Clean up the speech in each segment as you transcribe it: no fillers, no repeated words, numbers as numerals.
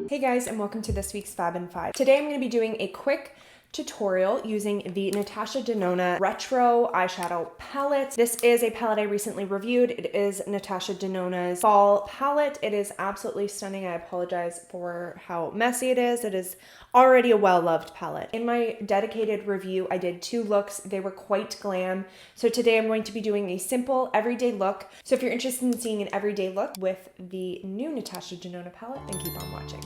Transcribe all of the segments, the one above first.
Hey guys, and welcome to this week's Fab In 5. Today I'm going to be doing a quick tutorial using the NATASHA DENONA Retro Eyeshadow Palette. This is a palette I recently reviewed. It is NATASHA DENONA's fall palette. It is absolutely stunning. I apologize for how messy it is. It is already a well-loved palette. In my dedicated review, I did 2 looks. They were quite glam. So today I'm going to be doing a simple everyday look. So if you're interested in seeing an everyday look with the new NATASHA DENONA palette, then keep on watching.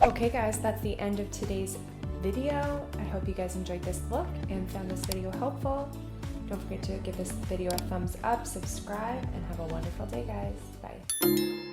Okay guys, that's the end of today's video. I hope you guys enjoyed this look and found this video helpful. Don't forget to give this video a thumbs up, subscribe, and have a wonderful day guys. Bye.